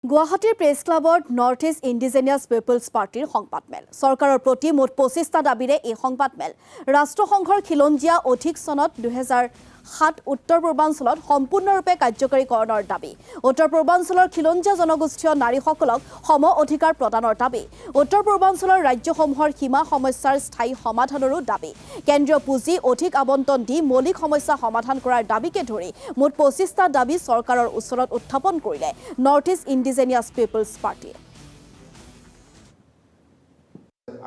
গুৱাহাটীৰ প্ৰেছ ক্লাবত north east indigenous people's পাৰ্টিৰ সংবাদমেল চৰকাৰৰ প্ৰতি মুঠ ২৫টা দাবীৰে এই সংবাদমেল ৰাষ্ট্ৰসংঘৰ খিলঞ্জীয়া অধিক চনত ২০০৭ উত্তৰ পূৰ্বাঞ্চলত সম্পূৰ্ণৰূপে কাৰ্যকৰীকৰণৰ দাবী উত্তৰ পূৰ্বাঞ্চলৰ খিলঞ্জীয়া জনগোষ্ঠীয় নাৰীসকলক সম অধিকাৰ প্ৰদানৰ দাবী উত্তৰ পূৰ্বাঞ্চলৰ ৰাজ্যসমূহৰ সীমা সমস্যাৰ স্থায়ী সমাধানৰো দাবী কেন্দ্ৰীয় পুঁজি অধিক আবণ্টন দি মৌলিক সমস্যা সমাধান কৰাৰ দাবীকে ধৰি মুঠ ২৫টা দাবী চৰকাৰৰ ওচৰত উত্থাপন কৰিলে নৰ্থ ইষ্ট ইণ্ডিজেনিয়াছ পিপলছ পাৰ্টিয়ে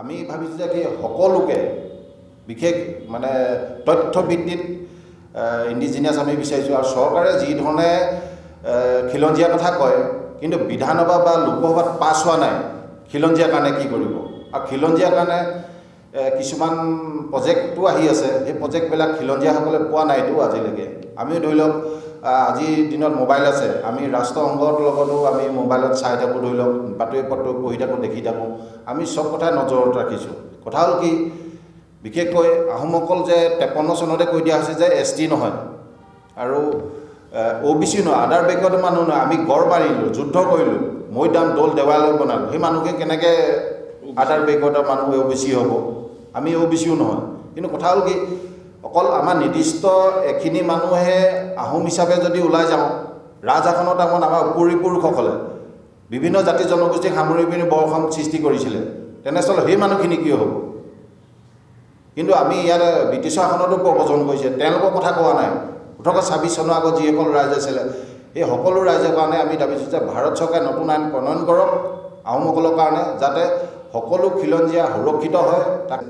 আমি ভাবিছোঁ যে সকলোকে বিশেষ মানে তথ্য ভিত্তিত ইণ্ডিজিনিয়াছ আমি বিচাৰিছোঁ আৰু চৰকাৰে যি ধৰণে খিলঞ্জীয়া কথা কয় কিন্তু বিধানসভা বা লোকসভাত পাছ হোৱা নাই খিলঞ্জীয়াৰ কাৰণে কি কৰিব আৰু খিলঞ্জীয়াৰ কাৰণে কিছুমান প্ৰজেক্টটো আহি আছে সেই প্ৰজেক্টবিলাক খিলঞ্জীয়াসকলে পোৱা নাইতো আজিলৈকে আমিও ধৰি লওক আজিৰ দিনত মোবাইল আছে আমি ৰাষ্ট্ৰসংঘৰ লগতো আমি মোবাইলত চাই থাকোঁ ধৰি লওক বাতৰি পত্ৰ পঢ়ি থাকোঁ দেখি থাকোঁ আমি চব কথাই নজৰত ৰাখিছোঁ কথা হ'ল কি বিশেষকৈ আহোমসকল যে ৫৩ চনতে কৈ দিয়া হৈছে যে ST নহয় আৰু OBC নহয় আদাৰ বেকৱাৰ্ড মানুহ নহয় আমি গড় মাৰিলোঁ যুদ্ধ কৰিলোঁ মৈদাম দৌল দেৱালয় বনালোঁ সেই মানুহকে কেনেকৈ আদাৰ বেকৱাৰ্ডৰ মানুহ OBC হ'ব আমি OBCও নহয় কিন্তু কথা হ'ল কি অকল আমাৰ নিৰ্দিষ্ট এখিনি মানুহে আহোম হিচাপে যদি ওলাই যাওঁ ৰাজশাসনৰ টাইমত আমাৰ উপৰি পুৰুষসকলে বিভিন্ন জাতি জনগোষ্ঠীক সামৰি পিনি বৰখন সৃষ্টি কৰিছিলে তেনেস্থলত সেই মানুহখিনি কি হ'ব কিন্তু আমি ইয়াত ব্ৰিটিছৰ শাসনতো প্ৰবচন কৰিছে তেওঁলোকৰ কথা কোৱা নাই ১৮২৬ চনৰ আগত যিসকল ৰাইজ আছিলে এই সকলো ৰাইজৰ কাৰণে আমি দাবিছোঁ যে ভাৰত চৰকাৰে নতুন আইন প্ৰণয়ন কৰক আহোমসকলৰ কাৰণে যাতে সকলো খিলঞ্জীয়া সুৰক্ষিত হয় তাক